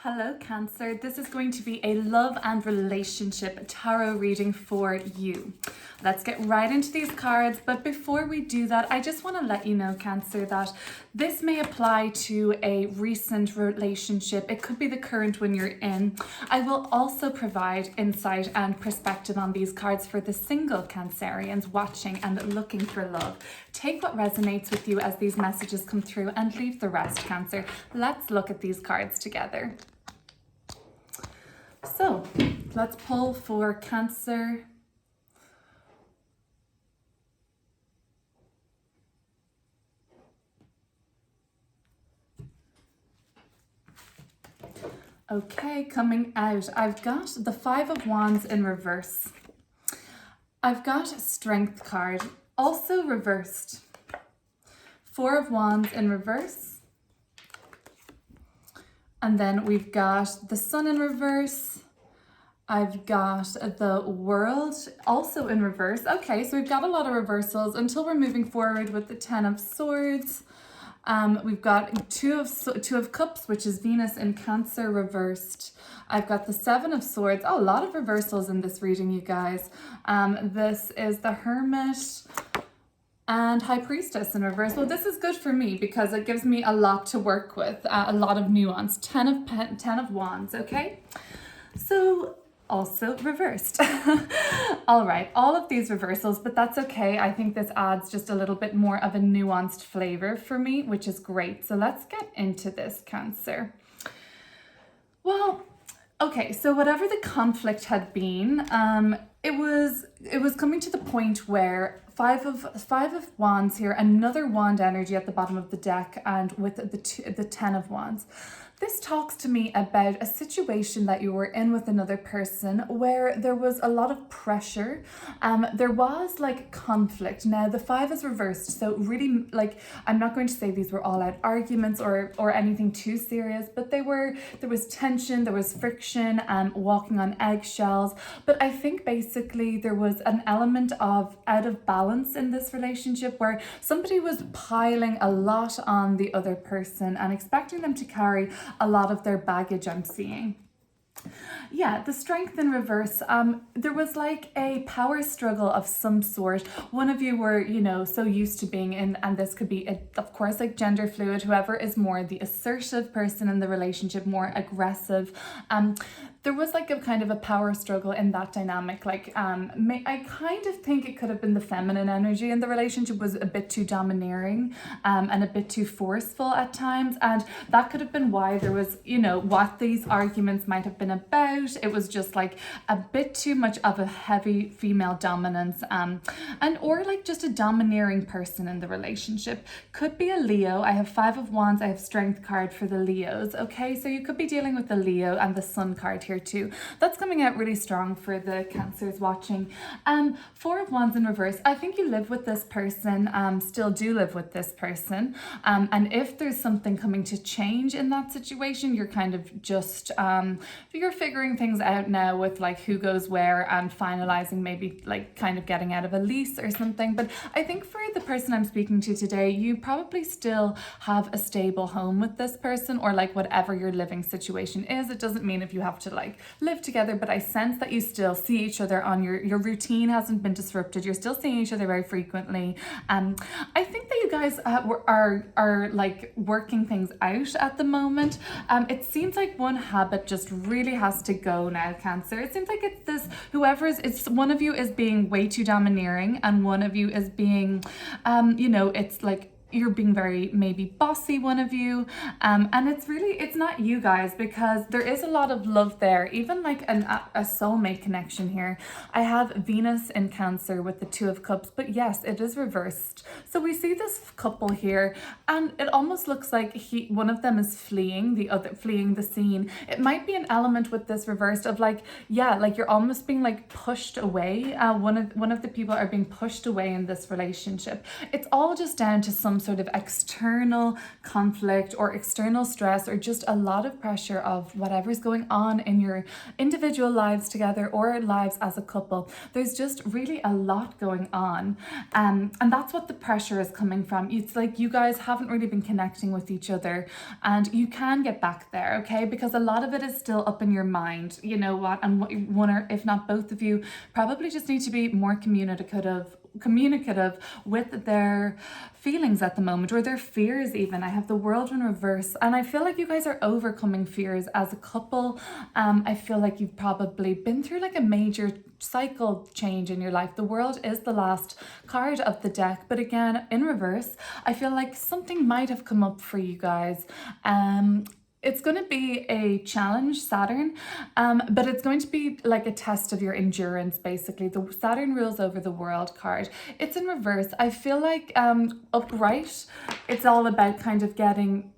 Hello Cancer, this is going to be a love and relationship tarot reading for you. Let's get right into these cards, but before we do that, I just want to let you know, Cancer, that this may apply to a recent relationship. It could be the current one you're in. I will also provide insight and perspective on these cards for the single Cancerians watching and looking for love. Take what resonates with you as these messages come through and leave the rest, Cancer. Let's look at these cards together. So let's pull for Cancer. Okay, coming out, I've got the Five of Wands in reverse. I've got Strength card, also reversed. Four of Wands in reverse. And then we've got the Sun in reverse. I've got the World also in reverse. Okay, so we've got a lot of reversals until we're moving forward with the Ten of Swords. We've got two of Cups, which is Venus in Cancer reversed. I've got the Seven of Swords. Oh, a lot of reversals in this reading, you guys. This is the Hermit and High Priestess in reverse. Well, this is good for me because it gives me a lot to work with, a lot of nuance. Ten of Wands, okay? So also reversed. All right, all of these reversals, but that's okay. I think this adds just a little bit more of a nuanced flavor for me, which is great. So let's get into this, Cancer. Well, okay, so whatever the conflict had been, it was coming to the point where Five of Wands here, another wand energy at the bottom of the deck, and with the Ten of Wands. This talks to me about a situation that you were in with another person where there was a lot of pressure. There was like conflict. Now the Five is reversed, so really, like, I'm not going to say these were all out arguments or anything too serious, but there was tension, there was friction, walking on eggshells. But I think basically there was an element of out of balance in this relationship where somebody was piling a lot on the other person and expecting them to carry a lot of their baggage, I'm seeing. Yeah, the Strength in reverse, there was like a power struggle of some sort. One of you were, so used to being in, and this could be, of course, like gender fluid, whoever is more the assertive person in the relationship, more aggressive. There was like a kind of a power struggle in that dynamic. Like, I kind of think it could have been the feminine energy in the relationship was a bit too domineering, and a bit too forceful at times. And that could have been why there was, what these arguments might have been about. It was just like a bit too much of a heavy female dominance, or like just a domineering person in the relationship. Could be a Leo. I have Five of Wands. I have Strength card for the Leos. Okay, so you could be dealing with the Leo and the Sun card here too. That's coming out really strong for the Cancers watching. Four of Wands in reverse. I think you live with this person, still do live with this person. And if there's something coming to change in that situation, you're kind of just, you're figuring things out now with like who goes where and finalizing, maybe like kind of getting out of a lease or something. But I think for the person I'm speaking to today, you probably still have a stable home with this person, or like whatever your living situation is. It doesn't mean if you have to like live together, but I sense that you still see each other on your routine hasn't been disrupted. You're still seeing each other very frequently. I think that you guys are like working things out at the moment. It seems like one habit just really has to go now, Cancer. It seems like it's this, it's one of you is being way too domineering and one of you is being, it's like you're being very maybe bossy, one of you, and it's not you guys, because there is a lot of love there, even like a soulmate connection here. I have Venus in Cancer with the Two of Cups, but yes, it is reversed. So we see this couple here, and it almost looks like one of them is fleeing the scene. It might be an element with this reversed of like, yeah, like you're almost being like pushed away. One of the people are being pushed away in this relationship. It's all just down to some sort of external conflict or external stress or just a lot of pressure of whatever's going on in your individual lives together or lives as a couple. There's just really a lot going on. And that's what the pressure is coming from. It's like you guys haven't really been connecting with each other, and you can get back there, okay? Because a lot of it is still up in your mind, you know what? And what one or if not both of you probably just need to be more communicative with their feelings at the moment, or their fears even. I have the World in reverse, and I feel like you guys are overcoming fears as a couple. I feel like you've probably been through like a major cycle change in your life. The World is the last card of the deck, but again, in reverse, I feel like something might have come up for you guys. It's going to be a challenge, Saturn, but it's going to be like a test of your endurance, basically. The Saturn rules over the World card. It's in reverse. I feel like upright, it's all about kind of getting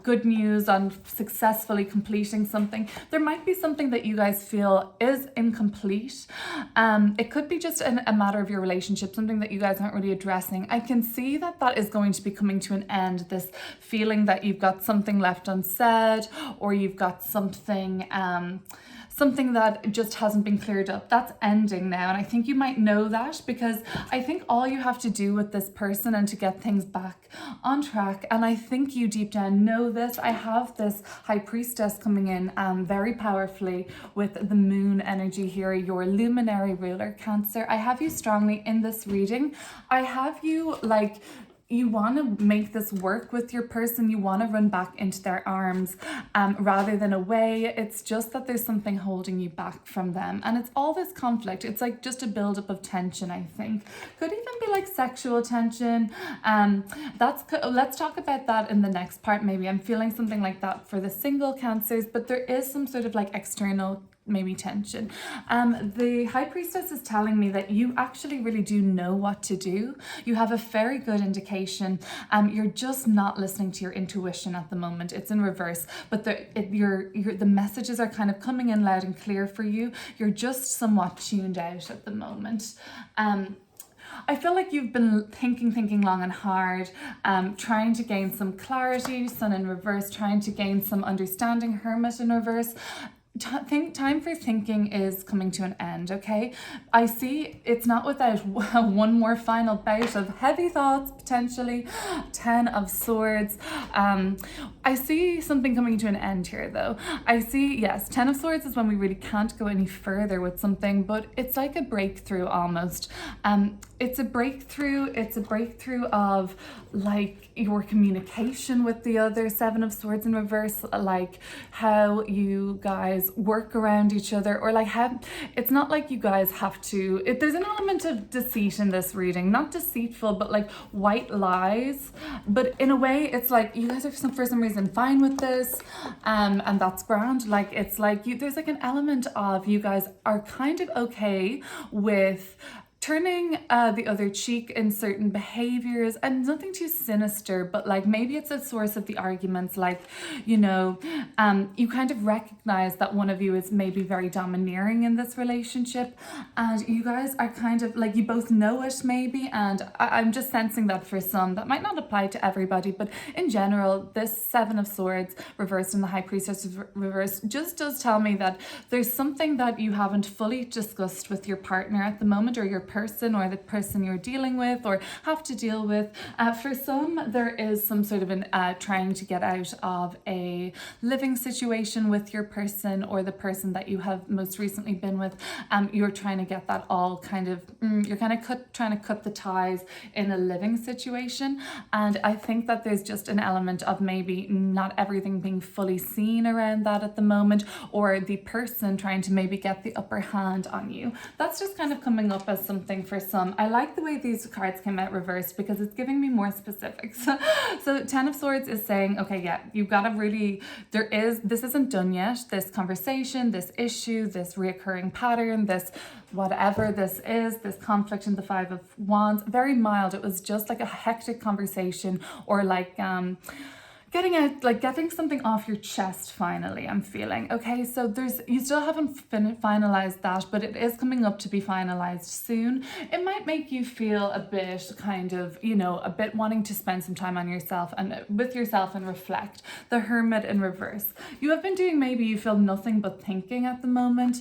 good news on successfully completing something. There might be something that you guys feel is incomplete. It could be just a matter of your relationship, something that you guys aren't really addressing. I can see that is going to be coming to an end, this feeling that you've got something left unsaid, or you've got something that just hasn't been cleared up. That's ending now, and I think you might know that, because I think all you have to do with this person and to get things back on track, and I think you deep down know this. I have this High Priestess coming in very powerfully with the moon energy here, your luminary ruler, Cancer. I have you strongly in this reading. I have you like, you want to make this work with your person. You want to run back into their arms rather than away. It's just that there's something holding you back from them. And it's all this conflict. It's like just a buildup of tension, I think. Could even be like sexual tension. Let's talk about that in the next part, maybe. I'm feeling something like that for the single Cancers, but there is some sort of like external maybe tension. The High Priestess is telling me that you actually really do know what to do. You have a very good indication. You're just not listening to your intuition at the moment. It's in reverse, but the messages are kind of coming in loud and clear for you. You're just somewhat tuned out at the moment. I feel like you've been thinking long and hard, trying to gain some clarity, Sun in reverse, trying to gain some understanding, Hermit in reverse. Time for thinking is coming to an end, okay? I see it's not without one more final bout of heavy thoughts, potentially. 10 of Swords. I see something coming to an end here, though. I see, yes, 10 of Swords is when we really can't go any further with something, but it's like a breakthrough almost. It's a breakthrough of like your communication with the other. 7 of Swords in reverse, like how you guys work around each other, or like how it's not like you guys have to, there's an element of deceit in this reading, not deceitful, but like white lies, but in a way it's like you guys are for some reason fine with this, and that's grand. Like it's like there's like an element of you guys are kind of okay with turning the other cheek in certain behaviors, and nothing too sinister, but like maybe it's a source of the arguments, like, you kind of recognize that one of you is maybe very domineering in this relationship, and you guys are kind of like, you both know it maybe, and I'm just sensing that for some, that might not apply to everybody, but in general, this 7 of Swords reversed and the High Priestess reversed just does tell me that there's something that you haven't fully discussed with your partner at the moment, or your person, or the person you're dealing with or have to deal with. For some, there is some sort of trying to get out of a living situation with your person or the person that you have most recently been with. You're trying to get that all kind of, you're kind of trying to cut the ties in a living situation. And I think that there's just an element of maybe not everything being fully seen around that at the moment, or the person trying to maybe get the upper hand on you. That's just kind of coming up as something for some. I like the way these cards came out reversed because it's giving me more specifics. So 10 of Swords is saying, okay, yeah, you've got to really, this isn't done yet. This conversation, this issue, this reoccurring pattern, this whatever this is, this conflict in the 5 of Wands, very mild. It was just like a hectic conversation, or like, getting out, like getting something off your chest finally, I'm feeling. Okay, so you still haven't finalized that, but it is coming up to be finalized soon. It might make you feel a bit kind of, a bit wanting to spend some time on yourself and with yourself and reflect. The Hermit in reverse. You have been doing, maybe you feel nothing but thinking at the moment.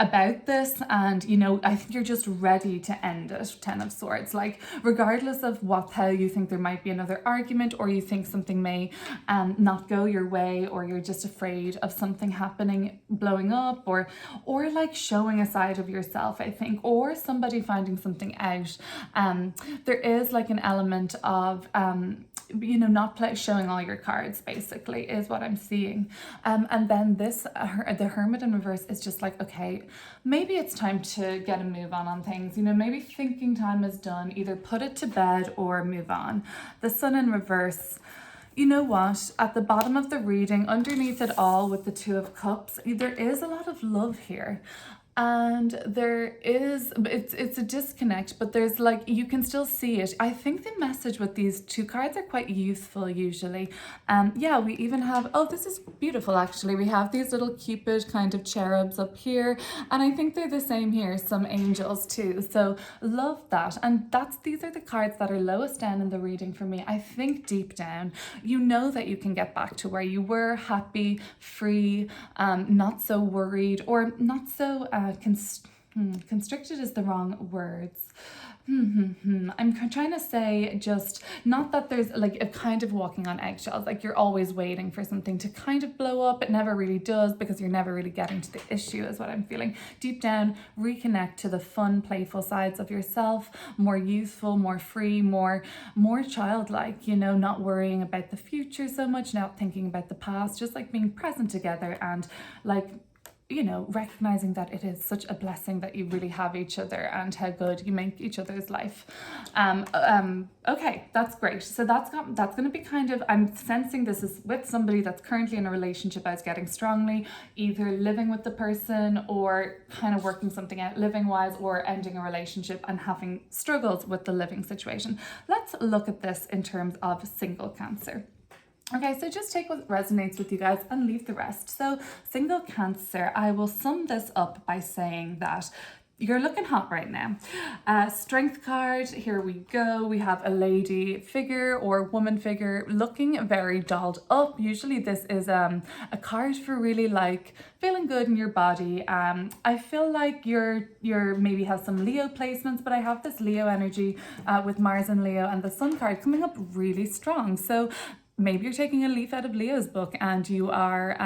About this, and I think you're just ready to end it. Ten of Swords, like regardless of how you think there might be another argument, or you think something may not go your way, or you're just afraid of something happening, blowing up, or like showing a side of yourself, I think, or somebody finding something out. There is like an element of not showing all your cards, basically, is what I'm seeing. And then the Hermit in reverse is just like, okay, maybe it's time to get a move on things. Maybe thinking time is done. Either put it to bed or move on. The Sun in reverse. You know what? At the bottom of the reading, underneath it all with the Two of Cups, there is a lot of love here. And it's a disconnect, but there's like, you can still see it. I think the message with these two cards are quite youthful usually. Yeah, we even have, oh, this is beautiful actually. We have these little Cupid kind of cherubs up here, and I think they're the same here, some angels too. So love that. And these are the cards that are lowest down in the reading for me. I think deep down, you know that you can get back to where you were, happy, free, not so worried, or not so constricted is the wrong words. I'm trying to say, just not that there's like a kind of walking on eggshells, like you're always waiting for something to kind of blow up. It never really does, because you're never really getting to the issue, is what I'm feeling. Deep down, reconnect to the fun, playful sides of yourself, more youthful, more free, more childlike, not worrying about the future so much, not thinking about the past, just like being present together, and like, recognizing that it is such a blessing that you really have each other, and how good you make each other's life. Okay, that's great. So that's going to be kind of, I'm sensing this is with somebody that's currently in a relationship as getting strongly, either living with the person or kind of working something out living wise, or ending a relationship and having struggles with the living situation. Let's look at this in terms of single Cancer. Okay, so just take what resonates with you guys and leave the rest. So single Cancer, I will sum this up by saying that you're looking hot right now. Strength card, here we go. We have a lady figure or woman figure looking very dolled up. Usually this is a card for really like feeling good in your body. I feel like you're maybe have some Leo placements, but I have this Leo energy with Mars and Leo, and the Sun card coming up really strong. So maybe you're taking a leaf out of Leo's book, and you are,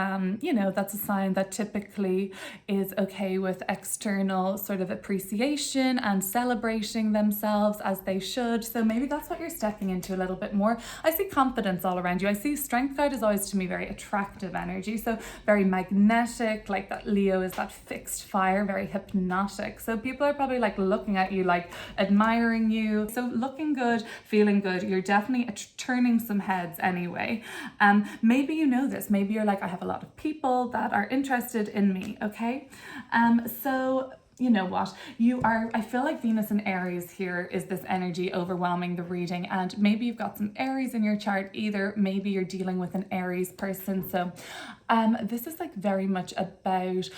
that's a sign that typically is okay with external sort of appreciation and celebrating themselves as they should. So maybe that's what you're stepping into a little bit more. I see confidence all around you. I see Strength card is always to me very attractive energy. So very magnetic, like that Leo is that fixed fire, very hypnotic. So people are probably like looking at you, like admiring you. So looking good, feeling good. You're definitely turning some heads anyway. Maybe you know this. Maybe you're like, I have a lot of people that are interested in me. Okay. So you know what, I feel like Venus in Aries here is this energy overwhelming the reading, and maybe you've got some Aries in your chart, either maybe you're dealing with an Aries person. So this is like very much about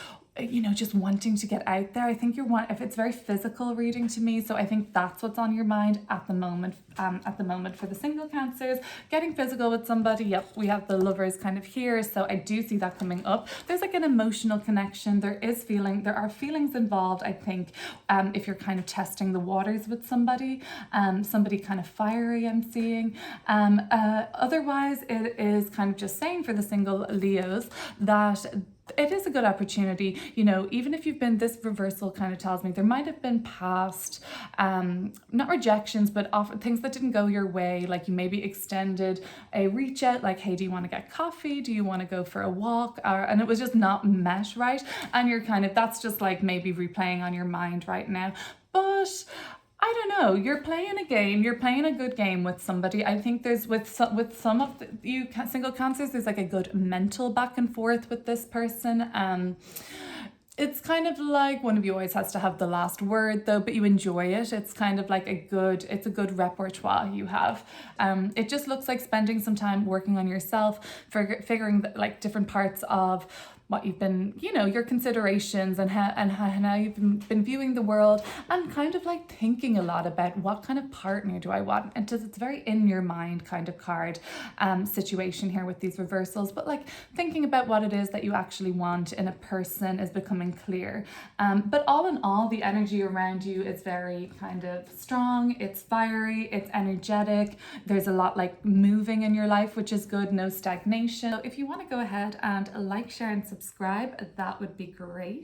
just wanting to get out there. I think if it's very physical reading to me, so I think that's what's on your mind at the moment. For the single Cancers, getting physical with somebody. Yep, we have the Lovers kind of here, so I do see that coming up. There's like an emotional connection. There are feelings involved, I think, if you're kind of testing the waters with somebody kind of fiery, I'm seeing. Otherwise, it is kind of just saying for the single Leos that it is a good opportunity, even if you've been, this reversal kind of tells me there might have been past, not rejections, but often things that didn't go your way. Like you maybe extended a reach out, like, hey, do you want to get coffee? Do you want to go for a walk? And it was just not met right. And you're that's just like maybe replaying on your mind right now. But I don't know, you're playing a game, you're playing a good game with somebody. I think there's with some of you single Cancers, there's like a good mental back and forth with this person. It's kind of like one of you always has to have the last word though, but you enjoy it. It's kind of like it's a good repertoire you have. It just looks like spending some time working on yourself, figuring like different parts of what you've been, your considerations and how you've been viewing the world, and kind of like thinking a lot about what kind of partner do I want. And it's a very in your mind kind of card situation here with these reversals, but like thinking about what it is that you actually want in a person is becoming clear. But all in all, the energy around you is very kind of strong, it's fiery, it's energetic. There's a lot like moving in your life, which is good, no stagnation. So if you want to go ahead and like, share, and subscribe, that would be great.